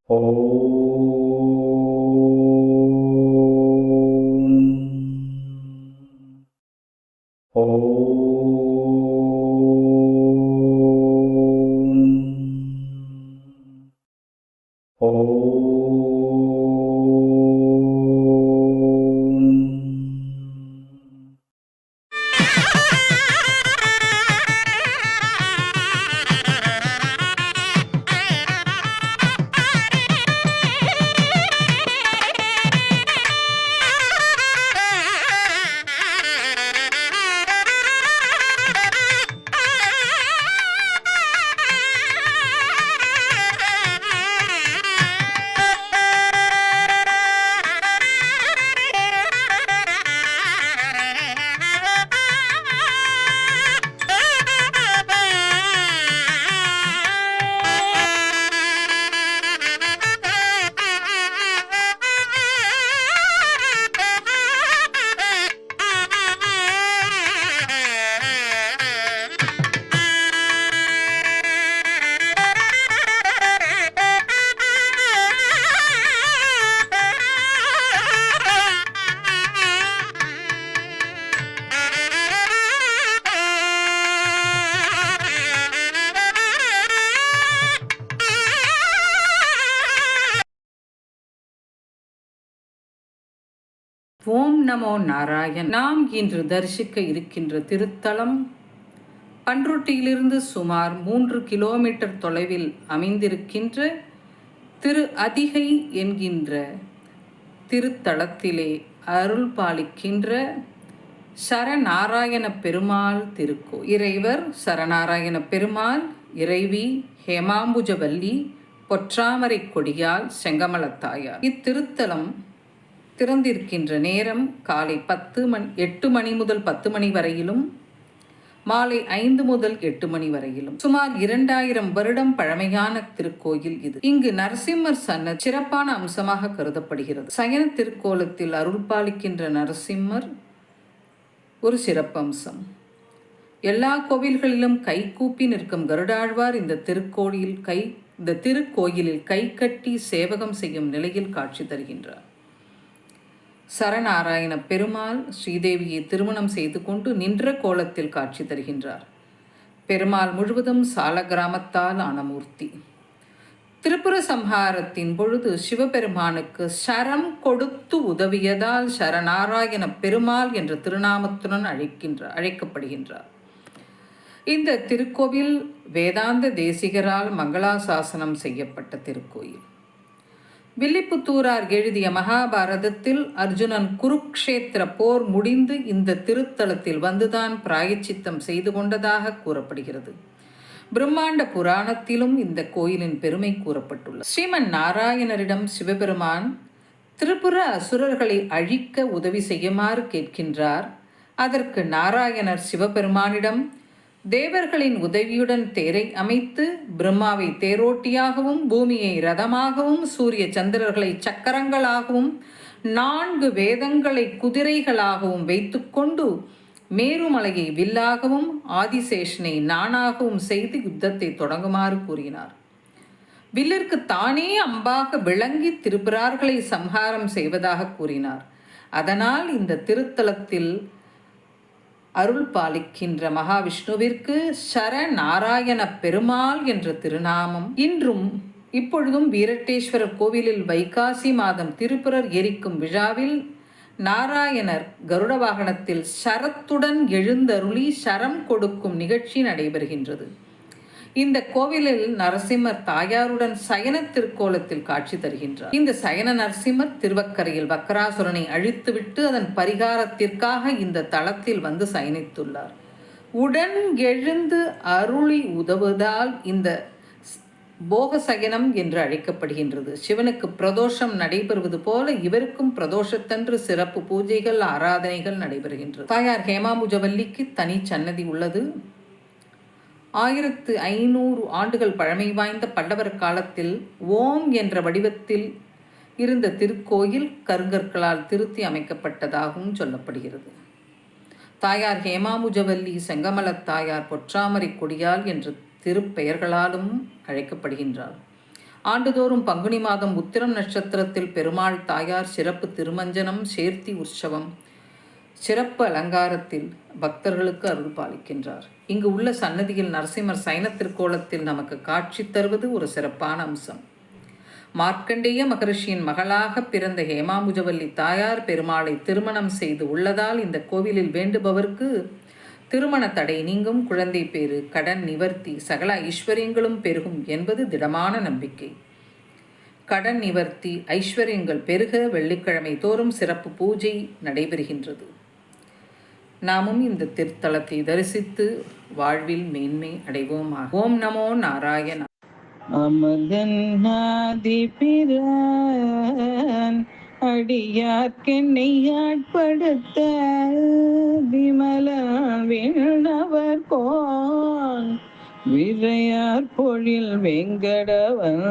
ஓம் நமோ நாராயண். நாம் இன்று தரிசிக்க இருக்கின்ற திருத்தலம் பன்ருட்டியிலிருந்து சுமார் 3 கிலோமீட்டர் தொலைவில் அமைந்திருக்கின்ற திரு அதிகை என்கின்ற திருத்தலத்திலே அருள் பாலிக்கின்ற சரநாராயண பெருமாள் திருக்கோயில். இறைவர் சரநாராயண பெருமாள், இறைவி ஹேமாம்புஜவல்லி பொற்றாமரை கொடியால் செங்கமலத்தாயார். இத்திருத்தலம் திறந்திருக்கின்ற நேரம் காலை 8 மணி முதல் 10 மணி வரையிலும், மாலை 5 முதல் 8 மணி வரையிலும். சுமார் 2000 வருடம் பழமையான திருக்கோயில் இது. இங்கு நரசிம்மர் சன்னதி சிறப்பான அம்சமாக கருதப்படுகிறது. சயன திருக்கோலத்தில் அருள் பாலிக்கின்ற நரசிம்மர் ஒரு சிறப்பம்சம். எல்லா கோவில்களிலும் கை கூப்பி நிற்கும் கருடாழ்வார் இந்த திருக்கோயிலில் கை கட்டி சேவகம் செய்யும் நிலையில் காட்சி தருகின்றார். சரநாராயண பெருமாள் ஸ்ரீதேவியை திருமணம் செய்து கொண்டு நின்ற கோலத்தில் காட்சி தருகின்றார். பெருமாள் முழுவதும் சால கிராமத்தால் ஆன மூர்த்தி. திரிபுர சம்ஹாரத்தின் பொழுது சிவபெருமானுக்கு சரம் கொடுத்து உதவியதால் சரநாராயண பெருமாள் என்ற திருநாமத்துடன் அழைக்கப்படுகின்றார். இந்த திருக்கோவில் வேதாந்த தேசிகரால் மங்களாசாசனம் செய்யப்பட்ட திருக்கோயில். வில்லிபுத்தூரார் எழுதிய மகாபாரதத்தில் அர்ஜுனன் குருக்ஷேத்திர போர் முடிந்து இந்த திருத்தலத்தில் வந்துதான் பிராயச்சித்தம் செய்து கொண்டதாக கூறப்படுகிறது. பிரம்மாண்ட புராணத்திலும் இந்த கோயிலின் பெருமை கூறப்பட்டுள்ளது. ஸ்ரீமன் நாராயணரிடம் சிவபெருமான் திரிபுர அசுரர்களை அழிக்க உதவி செய்யுமாறு கேட்கின்றார். அதற்கு நாராயணர் சிவபெருமானிடம் தேவர்களின் உதவியுடன் தேரை அமைத்து பிரம்மாவை தேரோட்டியாகவும், பூமியை ரதமாகவும், சூரிய சந்திரர்களை சக்கரங்களாகவும், 4 வேதங்களை குதிரைகளாகவும் வைத்துக்கொண்டு மேருமலையை வில்லாகவும், ஆதிசேஷனை நானாகவும் செய்து யுத்தத்தை தொடங்குமாறு கூறினார். வில்லிற்கு தானே அம்பாக விளங்கி திரிபுரார்களை சம்ஹாரம் செய்வதாக கூறினார். அதனால் இந்த திருத்தலத்தில் அருள் பாலிக்கின்ற மகாவிஷ்ணுவிற்கு சரநாராயண பெருமாள் என்ற திருநாமம் இன்றும் இப்பொழுதும் வீரட்டேஸ்வரர் கோவிலில் வைகாசி மாதம் திருப்புரர் எரிக்கும் விழாவில் நாராயணர் கருட வாகனத்தில் சரத்துடன் எழுந்தருளி சரம் கொடுக்கும் நிகழ்ச்சி நடைபெறுகின்றது. இந்த கோவிலில் நரசிம்மர் தாயாருடன் சயன திருக்கோலத்தில் காட்சி தருகின்றார். இந்த சயன நரசிம்மர் திருவக்கரையில் வக்கராசுரனை அழித்துவிட்டு அதன் பரிகாரத்திற்காக இந்த தளத்தில் வந்து சயனித்துள்ளார். உடன் எழுந்து அருளி உதவுவதால் இந்த போக சயனம் என்று அழைக்கப்படுகின்றது. சிவனுக்கு பிரதோஷம் நடைபெறுவது போல இவருக்கும் பிரதோஷத்தன்று சிறப்பு பூஜைகள், ஆராதனைகள் நடைபெறுகின்றது. தாயார் ஹேமாம்புஜவல்லிக்கு தனி சன்னதி உள்ளது. 1500 ஆண்டுகள் பழமை வாய்ந்த பல்லவர் காலத்தில் ஓம் என்ற வடிவத்தில் இருந்த திருக்கோயில் கருங்கற்களால் திருத்தி அமைக்கப்பட்டதாகவும் சொல்லப்படுகிறது. தாயார் ஹேமாம்புஜவல்லி, செங்கமலத் தாயார், பொற்றாமரை கொடியால் என்ற திருப்பெயர்களாலும் அழைக்கப்படுகின்றார். ஆண்டுதோறும் பங்குனி மாதம் உத்திரம் நட்சத்திரத்தில் பெருமாள் தாயார் சிறப்பு திருமஞ்சனம் சேர்த்தி உற்சவம் சிறப்பு அலங்காரத்தில் பக்தர்களுக்கு அருள் பாலிக்கின்றார். இங்கு உள்ள சன்னதியில் நரசிம்மர் சைன திருக்கோலத்தில் நமக்கு காட்சி தருவது ஒரு சிறப்பான அம்சம். மார்க்கண்டேய மகரிஷியின் மகளாக பிறந்த ஹேமாம்புஜவல்லி தாயார் பெருமாளை திருமணம் செய்து உள்ளதால் இந்த கோவிலில் வேண்டுபவர்க்கு திருமண தடை நீங்கும், குழந்தை பேறு, கடன் நிவர்த்தி, சகல ஐஸ்வர்யங்களும் பெருகும் என்பது திடமான நம்பிக்கை. கடன் நிவர்த்தி, ஐஸ்வர்யங்கள் பெருக வெள்ளிக்கிழமை தோறும் சிறப்பு பூஜை நடைபெறுகின்றது. நாமும் இந்த திருத்தலத்தை தரிசித்து வாழ்வில் மேன்மை அடைவோமாக. ஓம் நமோ நாராயண. அமதன்னாதிபிரான் அடியார்க்கென்னை ஆட்படுத்த விமலா விண்ணவர் கோன் விரையார் பொழில் வெங்கடவன்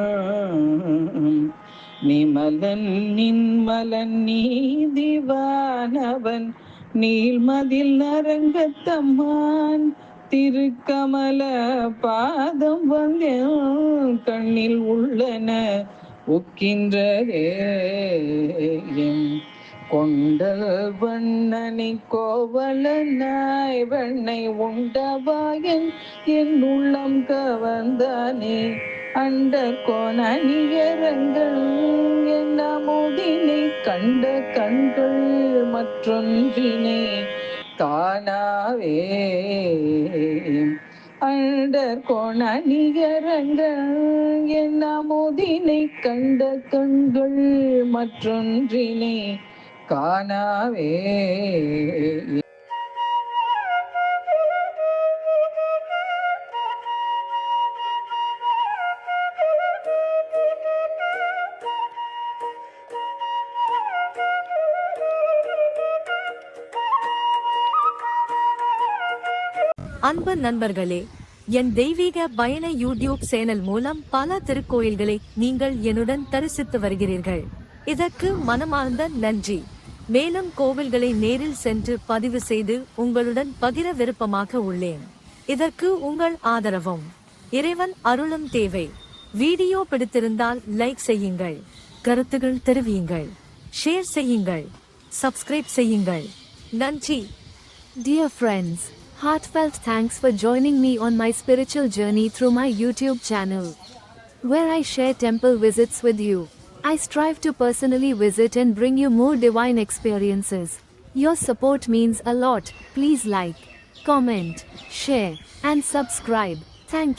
நிமலன் நின்மலன் நீதிவானவன் நீள்மதில் அரங்கத்தம்மான் திருக்கமல பாதம் வந்தேன் கண்ணில் உள்ளன ஒக்கின்றதே கொண்டல் வண்ணனை கோவலனாய் வெண்ணை உண்டவாயன் என் உள்ளம் கவர்ந்தானே அண்டர் கோணணியரங்கள் என் அமுதினை கண்ட கண்கள் மற்றொன்றினை தானாவே அண்டர் கோணணியரங்கள் என் அமுதினை கண்ட கண்கள் மற்றொன்றினை காணாவே. அன்பு நண்பர்களே, என் தெய்வீக பயண யூடியூப் சேனல் மூலம் பல திருக்கோயில்களை நீங்கள் என்னுடன் தரிசித்து வருகிறீர்கள். இதற்கு மனமார்ந்த நன்றி. மேலும் கோவில்களை நேரில் சென்று பதிவு செய்து உங்களுடன் பகிர விருப்பமாக உள்ளேன். இதற்கு உங்கள் ஆதரவும் இறைவன் அருளும் தேவை. வீடியோ பிடித்திருந்தால் லைக் செய்யுங்கள், கருத்துகள் தெரிவியுங்கள், ஷேர் செய்யுங்கள், சப்ஸ்கிரைப் செய்யுங்கள். நன்றி. Dear friends, heartfelt thanks for joining me on my spiritual journey through my YouTube channel, where I share temple visits with you. I strive to personally visit and bring you more divine experiences. Your support means a lot. Please like, comment, share, and subscribe. Thank you.